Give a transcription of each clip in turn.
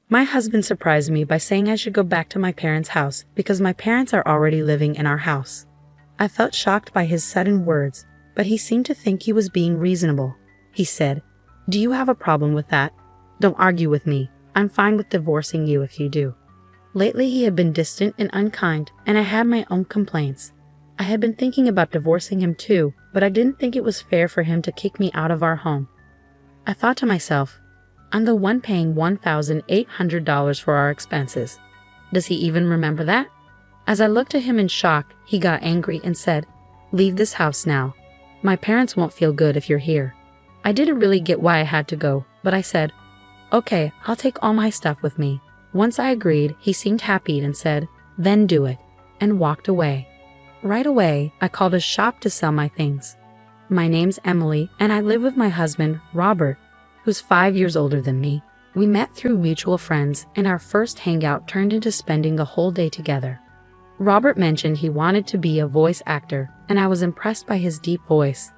My husband surprised me by saying I should go back to my parents' house because my parents are already living in our house. I felt shocked by his sudden words, but he seemed to think he was being reasonable. He said, "Do you have a problem with that? Don't argue with me. I'm fine with divorcing you if you do." Lately he had been distant and unkind, and I had my own complaints. I had been thinking about divorcing him too, but I didn't think it was fair for him to kick me out of our home. I thought to myself, I'm the one paying $1,800 for our expenses. Does he even remember that? As I looked at him in shock, he got angry and said, "Leave this house now. My parents won't feel good if you're here." I didn't really get why I had to go, but I said, "Okay, I'll take all my stuff with me." Once I agreed, he seemed happy and said, "Then do it," and walked away. Right away, I called a shop to sell my things. My name's Emily, and I live with my husband, Robert, who's 5 years older than me. We met through mutual friends, and our first hangout turned into spending the whole day together. Robert mentioned he wanted to be a voice actor, and I was impressed by his deep voice.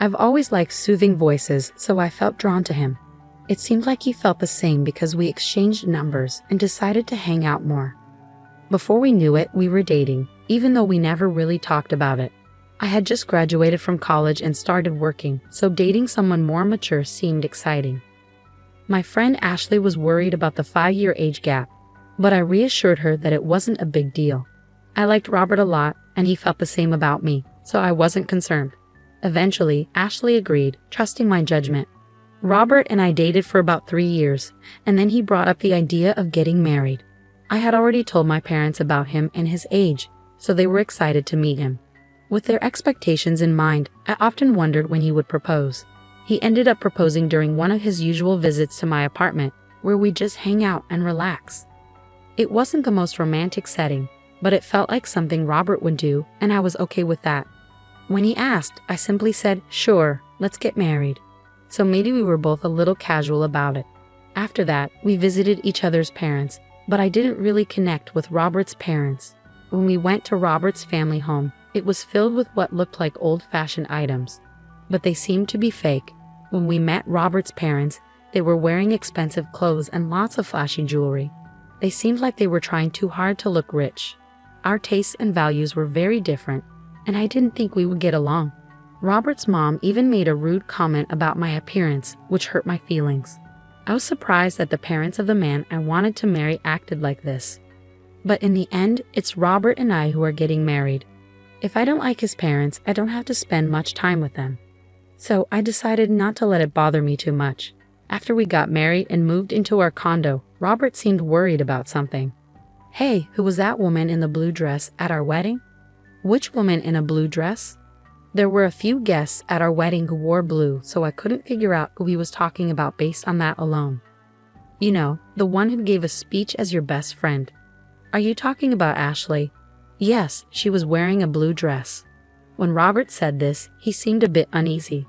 I've always liked soothing voices, so I felt drawn to him. It seemed like he felt the same because we exchanged numbers and decided to hang out more. Before we knew it, we were dating, even though we never really talked about it. I had just graduated from college and started working, so dating someone more mature seemed exciting. My friend Ashley was worried about the 5-year age gap, but I reassured her that it wasn't a big deal. I liked Robert a lot, and he felt the same about me, so I wasn't concerned. Eventually, Ashley agreed, trusting my judgment. Robert and I dated for about 3 years, and then he brought up the idea of getting married. I had already told my parents about him and his age, so they were excited to meet him. With their expectations in mind, I often wondered when he would propose. He ended up proposing during one of his usual visits to my apartment, where we just hang out and relax. It wasn't the most romantic setting, but it felt like something Robert would do, and I was okay with that. When he asked, I simply said, "Sure, let's get married." So maybe we were both a little casual about it. After that, we visited each other's parents, but I didn't really connect with Robert's parents. When we went to Robert's family home, it was filled with what looked like old-fashioned items, but they seemed to be fake. When we met Robert's parents, they were wearing expensive clothes and lots of flashy jewelry. They seemed like they were trying too hard to look rich. Our tastes and values were very different, and I didn't think we would get along. Robert's mom even made a rude comment about my appearance, which hurt my feelings. I was surprised that the parents of the man I wanted to marry acted like this. But in the end, it's Robert and I who are getting married. If I don't like his parents, I don't have to spend much time with them. So I decided not to let it bother me too much. After we got married and moved into our condo, Robert seemed worried about something. "Hey, who was that woman in the blue dress at our wedding?" "Which woman in a blue dress?" There were a few guests at our wedding who wore blue, so I couldn't figure out who he was talking about based on that alone. "You know, the one who gave a speech as your best friend." "Are you talking about Ashley?" "Yes, she was wearing a blue dress." When Robert said this, he seemed a bit uneasy.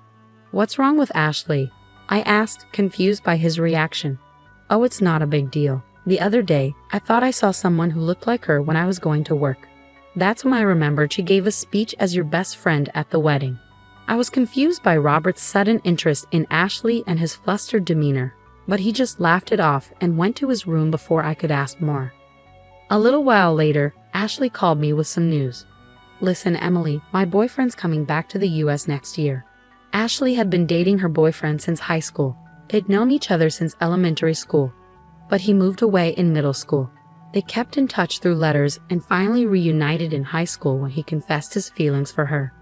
"What's wrong with Ashley?" I asked, confused by his reaction. "Oh, it's not a big deal. The other day, I thought I saw someone who looked like her when I was going to work. That's when I remembered she gave a speech as your best friend at the wedding." I was confused by Robert's sudden interest in Ashley and his flustered demeanor, but he just laughed it off and went to his room before I could ask more. A little while later, Ashley called me with some news. "Listen, Emily, my boyfriend's coming back to the US next year." Ashley had been dating her boyfriend since high school. They'd known each other since elementary school, but he moved away in middle school. They kept in touch through letters and finally reunited in high school when he confessed his feelings for her.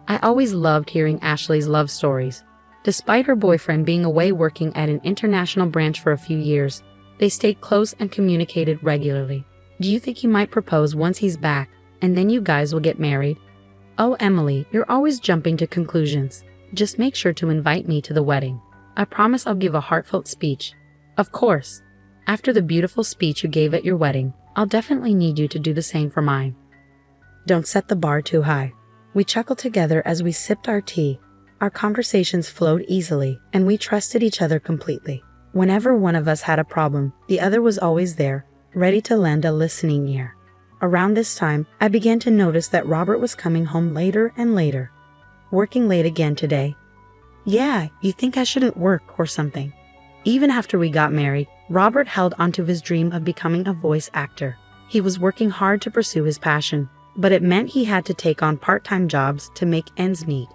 I always loved hearing Ashley's love stories. Despite her boyfriend being away working at an international branch for a few years, they stayed close and communicated regularly. "Do you think he might propose once he's back, and then you guys will get married?" "Oh, Emily, you're always jumping to conclusions. Just make sure to invite me to the wedding. I promise I'll give a heartfelt speech." "Of course. After the beautiful speech you gave at your wedding, I'll definitely need you to do the same for mine." Don't set the bar too high. We chuckled together as we sipped our tea. Our conversations flowed easily, and we trusted each other completely. Whenever one of us had a problem, the other was always there, ready to lend a listening ear. Around this time, I began to notice that Robert was coming home later and later. "Working late again today?" "Yeah, you think I shouldn't work or something?" Even after we got married, Robert held onto his dream of becoming a voice actor. He was working hard to pursue his passion, but it meant he had to take on part-time jobs to make ends meet.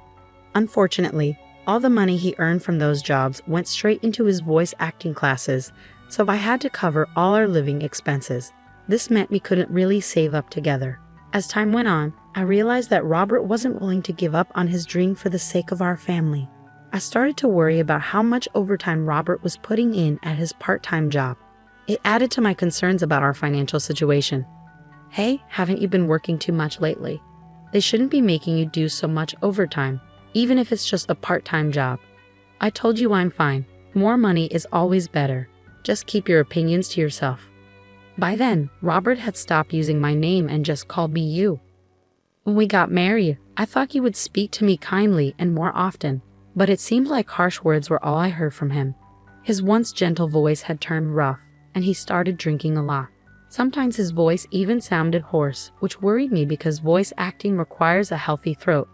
Unfortunately, all the money he earned from those jobs went straight into his voice acting classes, so I had to cover all our living expenses. This meant we couldn't really save up together. As time went on, I realized that Robert wasn't willing to give up on his dream for the sake of our family. I started to worry about how much overtime Robert was putting in at his part-time job. It added to my concerns about our financial situation. "Hey, haven't you been working too much lately? They shouldn't be making you do so much overtime, even if it's just a part-time job." "I told you I'm fine. More money is always better. Just keep your opinions to yourself." By then, Robert had stopped using my name and just called me you. When we got married, I thought he would speak to me kindly and more often, but it seemed like harsh words were all I heard from him. His once gentle voice had turned rough, and he started drinking a lot. Sometimes his voice even sounded hoarse, which worried me because voice acting requires a healthy throat.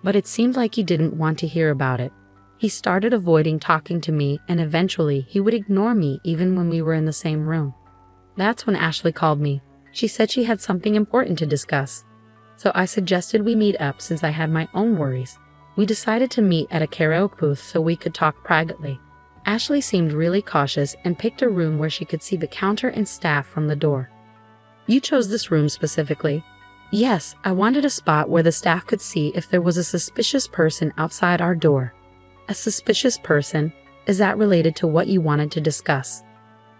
But it seemed like he didn't want to hear about it. He started avoiding talking to me, and eventually he would ignore me even when we were in the same room. That's when Ashley called me. She said she had something important to discuss. So I suggested we meet up since I had my own worries. We decided to meet at a karaoke booth so we could talk privately. Ashley seemed really cautious and picked a room where she could see the counter and staff from the door. "You chose this room specifically?" "Yes, I wanted a spot where the staff could see if there was a suspicious person outside our door." "A suspicious person? Is that related to what you wanted to discuss?"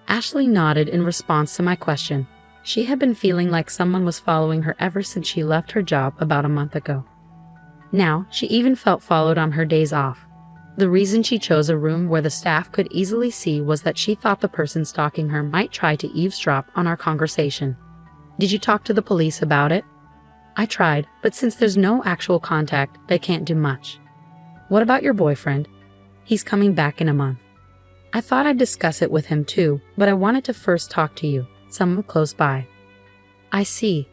Ashley nodded in response to my question. She had been feeling like someone was following her ever since she left her job about a month ago. Now, she even felt followed on her days off. The reason she chose a room where the staff could easily see was that she thought the person stalking her might try to eavesdrop on our conversation. "Did you talk to the police about it?" "I tried, but since there's no actual contact, they can't do much." "What about your boyfriend?" "He's coming back in a month." "I thought I'd discuss it with him too, but I wanted to first talk to you, someone close by." "I see."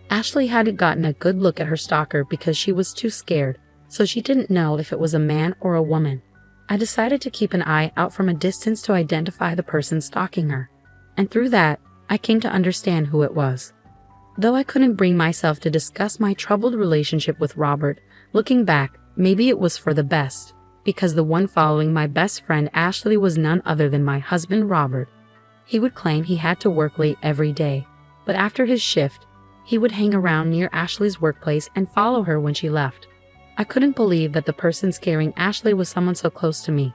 Ashley hadn't gotten a good look at her stalker because she was too scared, so she didn't know if it was a man or a woman. I decided to keep an eye out from a distance to identify the person stalking her, and through that, I came to understand who it was. Though I couldn't bring myself to discuss my troubled relationship with Robert, looking back, maybe it was for the best, because the one following my best friend Ashley was none other than my husband Robert. He would claim he had to work late every day, but after his shift, he would hang around near Ashley's workplace and follow her when she left. I couldn't believe that the person scaring Ashley was someone so close to me.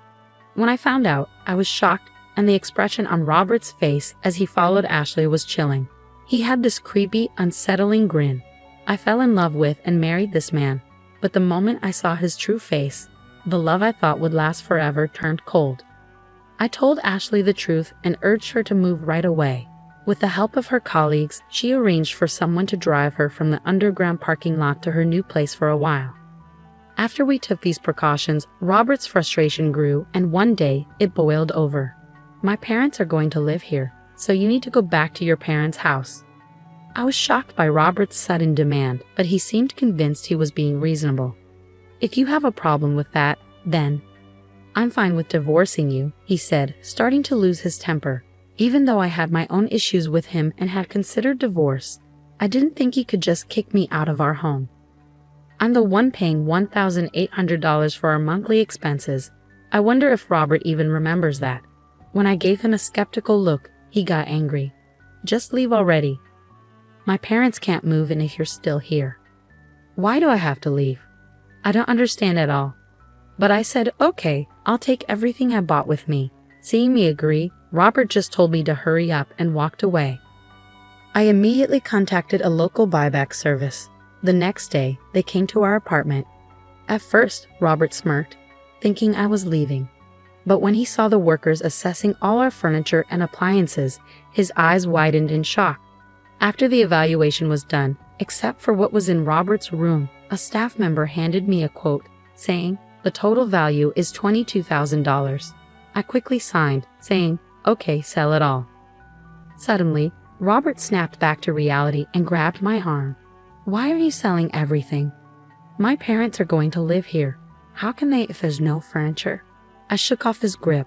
When I found out, I was shocked, and the expression on Robert's face as he followed Ashley was chilling. He had this creepy, unsettling grin. I fell in love with and married this man, but the moment I saw his true face, the love I thought would last forever turned cold. I told Ashley the truth and urged her to move right away. With the help of her colleagues, she arranged for someone to drive her from the underground parking lot to her new place for a while. After we took these precautions, Robert's frustration grew, and one day, it boiled over. "My parents are going to live here, so you need to go back to your parents' house." I was shocked by Robert's sudden demand, but he seemed convinced he was being reasonable. "If you have a problem with that, then I'm fine with divorcing you," he said, starting to lose his temper. Even though I had my own issues with him and had considered divorce, I didn't think he could just kick me out of our home. I'm the one paying $1,800 for our monthly expenses. I wonder if Robert even remembers that. When I gave him a skeptical look, he got angry. "Just leave already. My parents can't move in if you're still here." "Why do I have to leave? I don't understand at all." But I said, "Okay, I'll take everything I bought with me." Seeing me agree, Robert just told me to hurry up and walked away. I immediately contacted a local buyback service. The next day, they came to our apartment. At first, Robert smirked, thinking I was leaving. But when he saw the workers assessing all our furniture and appliances, his eyes widened in shock. After the evaluation was done, except for what was in Robert's room, a staff member handed me a quote, saying, "The total value is $22,000. I quickly signed, saying, "Okay, sell it all." Suddenly, Robert snapped back to reality and grabbed my arm. "Why are you selling everything? My parents are going to live here. How can they if there's no furniture?" I shook off his grip.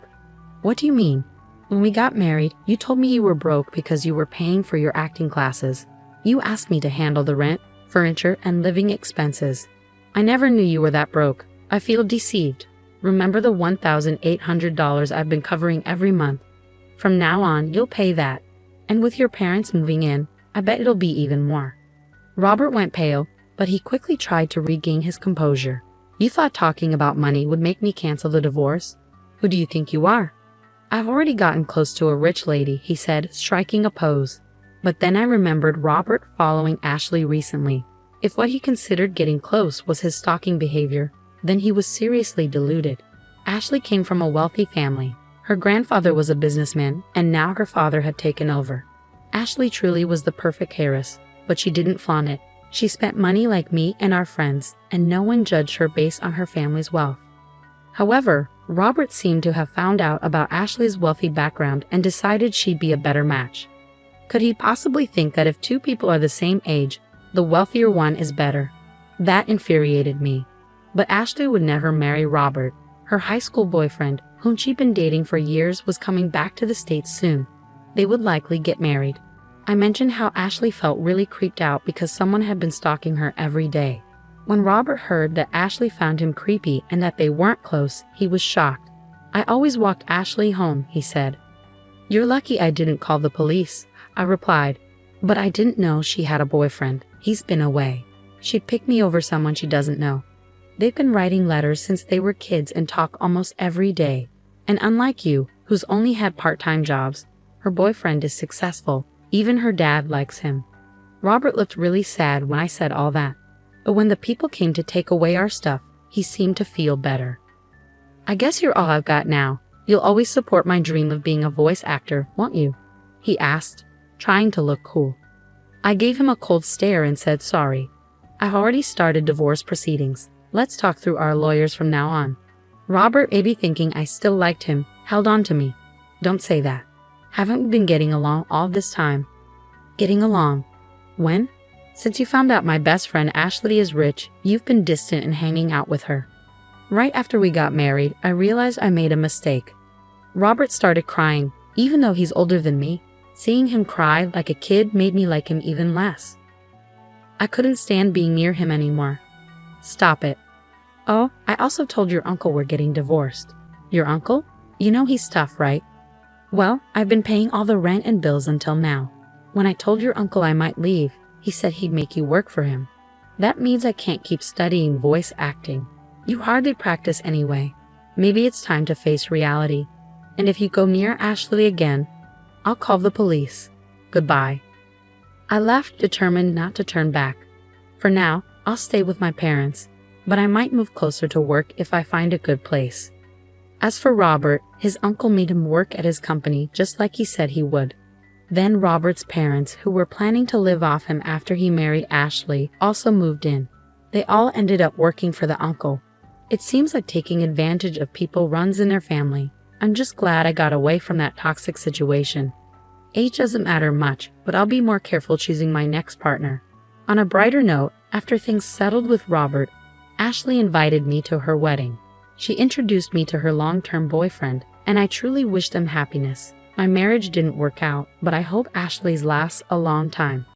What do you mean? When we got married, you told me you were broke because you were paying for your acting classes. You asked me to handle the rent, furniture, and living expenses. I never knew you were that broke. I feel deceived. Remember the $1,800 I've been covering every month? From now on, you'll pay that. And with your parents moving in, I bet it'll be even more. Robert went pale, but he quickly tried to regain his composure. You thought talking about money would make me cancel the divorce? Who do you think you are? I've already gotten close to a rich lady, he said, striking a pose. But then I remembered Robert following Ashley recently. If what he considered getting close was his stalking behavior, then he was seriously deluded. Ashley came from a wealthy family. Her grandfather was a businessman, and now her father had taken over. Ashley truly was the perfect heiress, but she didn't flaunt it. She spent money like me and our friends, and no one judged her based on her family's wealth. However, Robert seemed to have found out about Ashley's wealthy background and decided she'd be a better match. Could he possibly think that if two people are the same age, the wealthier one is better? That infuriated me. But Ashley would never marry Robert. Her high school boyfriend, whom she'd been dating for years, was coming back to the States soon. They would likely get married. I mentioned how Ashley felt really creeped out because someone had been stalking her every day. When Robert heard that Ashley found him creepy and that they weren't close, he was shocked. I always walked Ashley home, he said. You're lucky I didn't call the police, I replied. But I didn't know she had a boyfriend. He's been away. She'd pick me over someone she doesn't know. They've been writing letters since they were kids and talk almost every day. And unlike you, who's only had part-time jobs, her boyfriend is successful. Even her dad likes him. Robert looked really sad when I said all that. But when the people came to take away our stuff, he seemed to feel better. I guess you're all I've got now. You'll always support my dream of being a voice actor, won't you? He asked, trying to look cool. I gave him a cold stare and said sorry. I've already started divorce proceedings. Let's talk through our lawyers from now on. Robert, maybe thinking I still liked him, held on to me. Don't say that. Haven't we been getting along all this time? Getting along? When? Since you found out my best friend Ashley is rich, you've been distant and hanging out with her. Right after we got married, I realized I made a mistake. Robert started crying, even though he's older than me. Seeing him cry like a kid made me like him even less. I couldn't stand being near him anymore. Stop it. Oh, I also told your uncle we're getting divorced. Your uncle? You know he's tough, right? Well, I've been paying all the rent and bills until now. When I told your uncle I might leave, he said he'd make you work for him. That means I can't keep studying voice acting. You hardly practice anyway. Maybe it's time to face reality. And if you go near Ashley again, I'll call the police. Goodbye. I left, determined not to turn back. For now, I'll stay with my parents, but I might move closer to work if I find a good place. As for Robert, his uncle made him work at his company just like he said he would. Then Robert's parents, who were planning to live off him after he married Ashley, also moved in. They all ended up working for the uncle. It seems like taking advantage of people runs in their family. I'm just glad I got away from that toxic situation. Age doesn't matter much, but I'll be more careful choosing my next partner. On a brighter note, after things settled with Robert, Ashley invited me to her wedding. She introduced me to her long-term boyfriend, and I truly wish them happiness. My marriage didn't work out, but I hope Ashley's lasts a long time.